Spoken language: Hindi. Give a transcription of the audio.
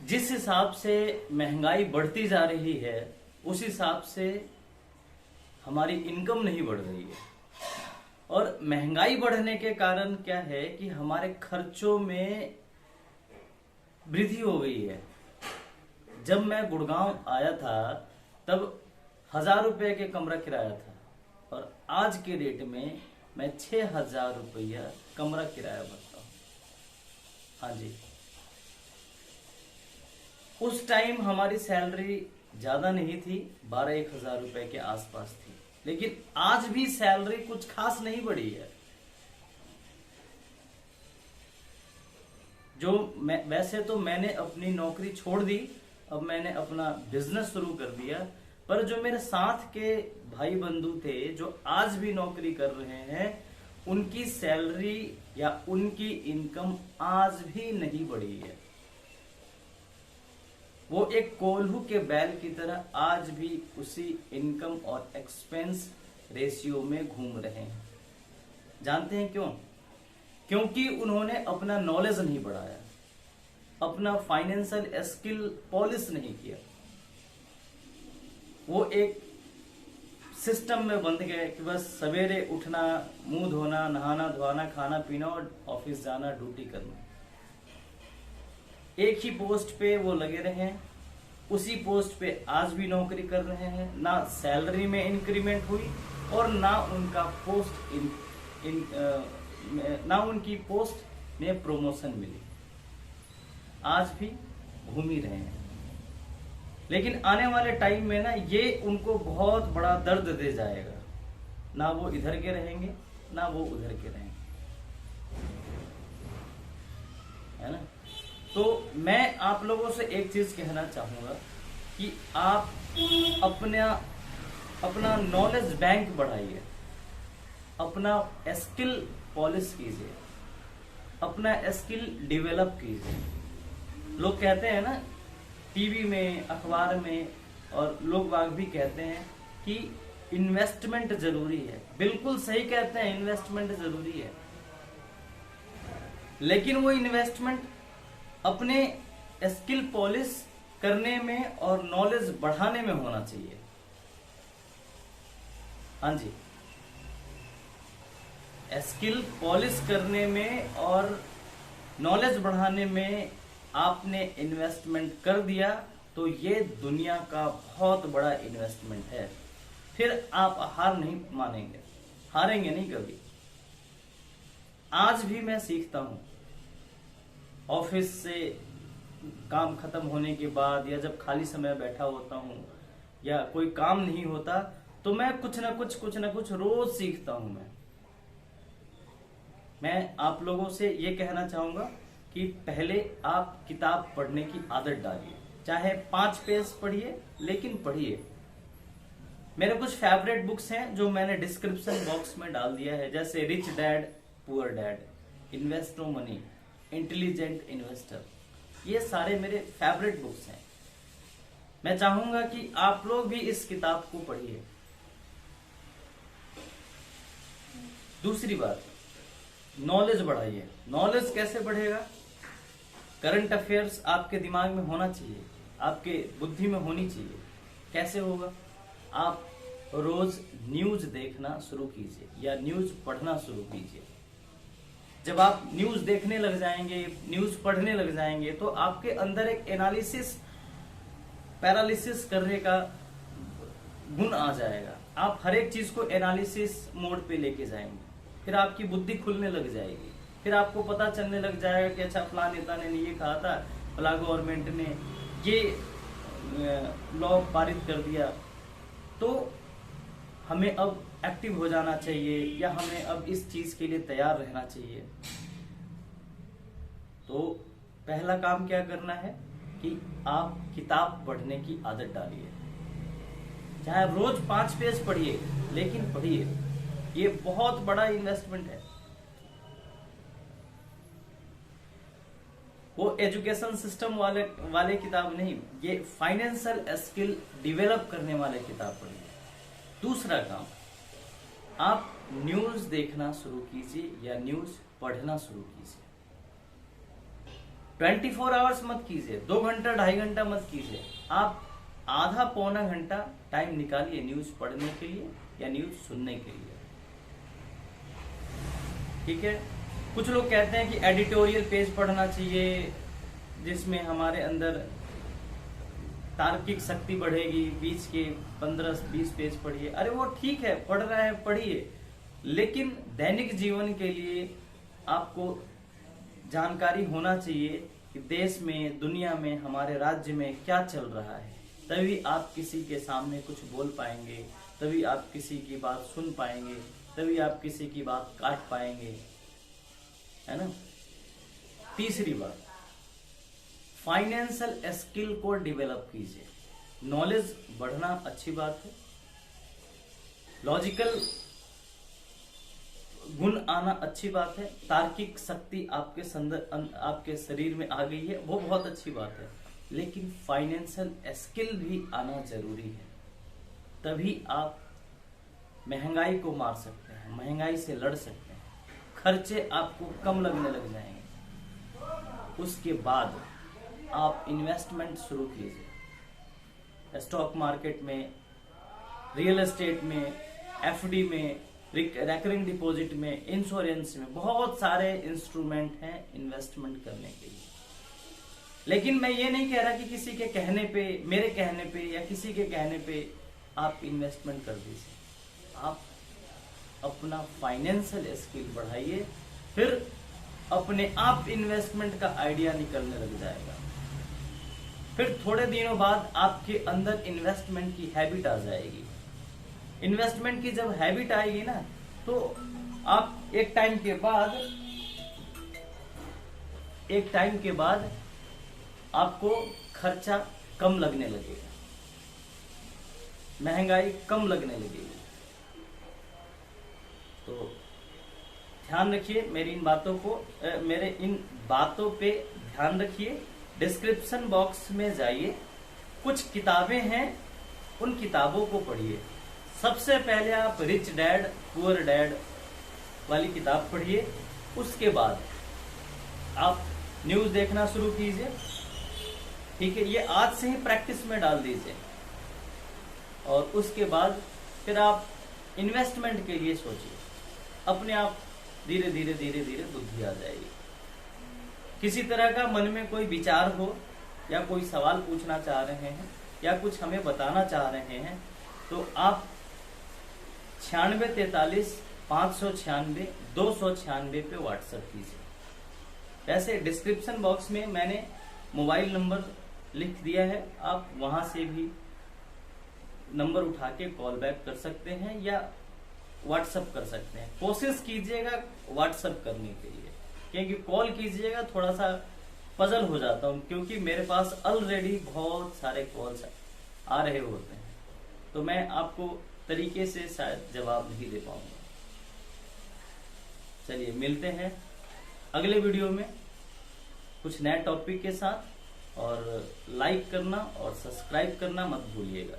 जिस हिसाब से महंगाई बढ़ती जा रही है उस हिसाब से हमारी इनकम नहीं बढ़ रही है। और महंगाई बढ़ने के कारण क्या है कि हमारे खर्चों में वृद्धि हो गई है। जब मैं गुड़गांव आया था तब 1,000 रुपये के कमरा किराया था और आज के डेट में मैं 6,000 रुपया कमरा किराया भरता हूँ। हाँ जी, उस टाइम हमारी सैलरी ज्यादा नहीं थी, 12-1,000 रुपए के आसपास थी, लेकिन आज भी सैलरी कुछ खास नहीं बढ़ी है। वैसे तो मैंने अपनी नौकरी छोड़ दी, अब मैंने अपना बिजनेस शुरू कर दिया, पर जो मेरे साथ के भाई बंधु थे जो आज भी नौकरी कर रहे हैं, उनकी सैलरी या उनकी इनकम आज भी नहीं बढ़ी है। वो एक कोल्हू के बैल की तरह आज भी उसी इनकम और एक्सपेंस रेशियो में घूम रहे हैं। जानते हैं क्यों? क्योंकि उन्होंने अपना नॉलेज नहीं बढ़ाया, अपना फाइनेंशियल स्किल पॉलिश नहीं किया। वो एक सिस्टम में बंध गए कि बस सवेरे उठना, मुंह धोना, नहाना धोना, खाना पीना और ऑफिस जाना, ड्यूटी करना। एक ही पोस्ट पे वो लगे रहे हैं, उसी पोस्ट पे आज भी नौकरी कर रहे हैं। ना सैलरी में इंक्रीमेंट हुई और ना उनका ना उनकी पोस्ट में प्रमोशन मिली। आज भी घूम ही रहे हैं। लेकिन आने वाले टाइम में ना ये उनको बहुत बड़ा दर्द दे जाएगा। ना वो इधर के रहेंगे ना वो उधर के रहेंगे, है ना। तो मैं आप लोगों से एक चीज कहना चाहूंगा कि आप अपना नॉलेज बैंक बढ़ाइए, अपना स्किल पॉलिश कीजिए, अपना स्किल डेवलप कीजिए। लोग कहते हैं ना टीवी में, अखबार में, और लोग बाग भी कहते हैं कि इन्वेस्टमेंट जरूरी है। बिल्कुल सही कहते हैं, इन्वेस्टमेंट जरूरी है, लेकिन वो इन्वेस्टमेंट अपने स्किल पॉलिश करने में और नॉलेज बढ़ाने में होना चाहिए। हाँ जी, स्किल पॉलिश करने में और नॉलेज बढ़ाने में आपने इन्वेस्टमेंट कर दिया तो ये दुनिया का बहुत बड़ा इन्वेस्टमेंट है। फिर आप हार नहीं मानेंगे, हारेंगे नहीं कभी। आज भी मैं सीखता हूं, ऑफिस से काम खत्म होने के बाद या जब खाली समय बैठा होता हूं या कोई काम नहीं होता तो मैं कुछ ना कुछ रोज सीखता हूं। मैं आप लोगों से ये कहना चाहूंगा कि पहले आप किताब पढ़ने की आदत डालिए, चाहे 5 पेज पढ़िए, लेकिन पढ़िए। मेरे कुछ फेवरेट बुक्स हैं जो मैंने डिस्क्रिप्शन बॉक्स में डाल दिया है, जैसे rich dad poor dad, invest your money, intelligent investor. ये सारे मेरे फेवरेट बुक्स हैं। मैं चाहूंगा कि आप लोग भी इस किताब को पढ़िए। दूसरी बात, नॉलेज बढ़ाइए। नॉलेज कैसे बढ़ेगा? करंट अफेयर्स आपके दिमाग में होना चाहिए, आपके बुद्धि में होनी चाहिए। कैसे होगा? आप रोज न्यूज देखना शुरू कीजिए या न्यूज पढ़ना शुरू कीजिए। जब आप न्यूज देखने लग जाएंगे, न्यूज पढ़ने लग जाएंगे, तो आपके अंदर एक एनालिसिस पैरालिसिस करने का गुण आ जाएगा। आप हर एक चीज को एनालिसिस मोड पे लेके जाएंगे, फिर आपकी बुद्धि खुलने लग जाएगी। फिर आपको पता चलने लग जाएगा कि अच्छा फलां नेता ने ये कहा था, फलां गवर्नमेंट ने ये लॉ पारित कर दिया, तो हमें अब एक्टिव हो जाना चाहिए या हमें अब इस चीज के लिए तैयार रहना चाहिए। तो पहला काम क्या करना है कि आप किताब पढ़ने की आदत डालिए। चाहे रोज 5 पेज पढ़िए, लेकिन पढ़िए। ये बहुत बड़ा इन्वेस्टमेंट है। वो एजुकेशन सिस्टम वाले किताब नहीं, ये फाइनेंशियल स्किल डेवलप करने वाले किताब पढ़िए। दूसरा काम, आप न्यूज देखना शुरू कीजिए या न्यूज पढ़ना शुरू कीजिए। 24 आवर्स मत कीजिए, 2 घंटा 2.5 घंटा मत कीजिए, आप आधा पौना घंटा टाइम निकालिए न्यूज पढ़ने के लिए या न्यूज सुनने के लिए। ठीक है। कुछ लोग कहते हैं कि एडिटोरियल पेज पढ़ना चाहिए जिसमें हमारे अंदर तार्किक शक्ति बढ़ेगी, बीच के 15-20 पेज पढ़िए। अरे वो ठीक है, पढ़ रहा है पढ़िए, लेकिन दैनिक जीवन के लिए आपको जानकारी होना चाहिए कि देश में, दुनिया में, हमारे राज्य में क्या चल रहा है। तभी आप किसी के सामने कुछ बोल पाएंगे, तभी आप किसी की बात सुन पाएंगे, तभी आप किसी की बात काट पाएंगे, है ना। तीसरी बात, फाइनेंशियल स्किल को डेवलप कीजिए। नॉलेज बढ़ना अच्छी बात है, लॉजिकल गुण आना अच्छी बात है, तार्किक शक्ति आपके शरीर में आ गई है, वो बहुत अच्छी बात है, लेकिन फाइनेंशियल स्किल भी आना जरूरी है। तभी आप महंगाई को मार सकते हैं, महंगाई से लड़ सकते हैं, खर्चे आपको कम लगने लग जाएंगे। उसके बाद आप इन्वेस्टमेंट शुरू कीजिए, स्टॉक मार्केट में, रियल एस्टेट में, एफडी में, रिकरिंग डिपॉजिट में, इंश्योरेंस में, बहुत सारे इंस्ट्रूमेंट हैं इन्वेस्टमेंट करने के लिए। लेकिन मैं ये नहीं कह रहा कि किसी के कहने पे, मेरे कहने पे या किसी के कहने पे आप इन्वेस्टमेंट कर दीजिए। आप अपना फाइनेंशियल स्किल बढ़ाइए, फिर अपने आप इन्वेस्टमेंट का आइडिया निकलने लग जाएगा। फिर थोड़े दिनों बाद आपके अंदर इन्वेस्टमेंट की हैबिट आ जाएगी। इन्वेस्टमेंट की जब हैबिट आएगी ना, तो आप एक टाइम के बाद आपको खर्चा कम लगने लगेगा, महंगाई कम लगने लगेगी। तो ध्यान रखिए मेरी इन बातों को, मेरे इन बातों पे ध्यान रखिए। डिस्क्रिप्शन बॉक्स में जाइए, कुछ किताबें हैं, उन किताबों को पढ़िए। सबसे पहले आप रिच डैड पुअर डैड वाली किताब पढ़िए, उसके बाद आप न्यूज देखना शुरू कीजिए। ठीक है, ये आज से ही प्रैक्टिस में डाल दीजिए, और उसके बाद फिर आप इन्वेस्टमेंट के लिए सोचिए। अपने आप धीरे धीरे धीरे धीरे बुद्धि आ जाएगी। किसी तरह का मन में कोई विचार हो, या कोई सवाल पूछना चाह रहे हैं, या कुछ हमें बताना चाह रहे हैं, तो आप 9643 596 296 पे व्हाट्सएप कीजिए। वैसे डिस्क्रिप्शन बॉक्स में मैंने मोबाइल नंबर लिख दिया है, आप वहां से भी नंबर उठा के कॉल बैक कर सकते हैं या व्हाट्सएप कर सकते हैं। कोशिश कीजिएगा व्हाट्सएप करने के लिए, क्योंकि कॉल कीजिएगा थोड़ा सा पजल हो जाता हूँ, क्योंकि मेरे पास ऑलरेडी बहुत सारे कॉल्स आ रहे होते हैं, तो मैं आपको तरीके से शायद जवाब नहीं दे पाऊंगा। चलिए मिलते हैं अगले वीडियो में कुछ नए टॉपिक के साथ, और लाइक करना और सब्सक्राइब करना मत भूलिएगा।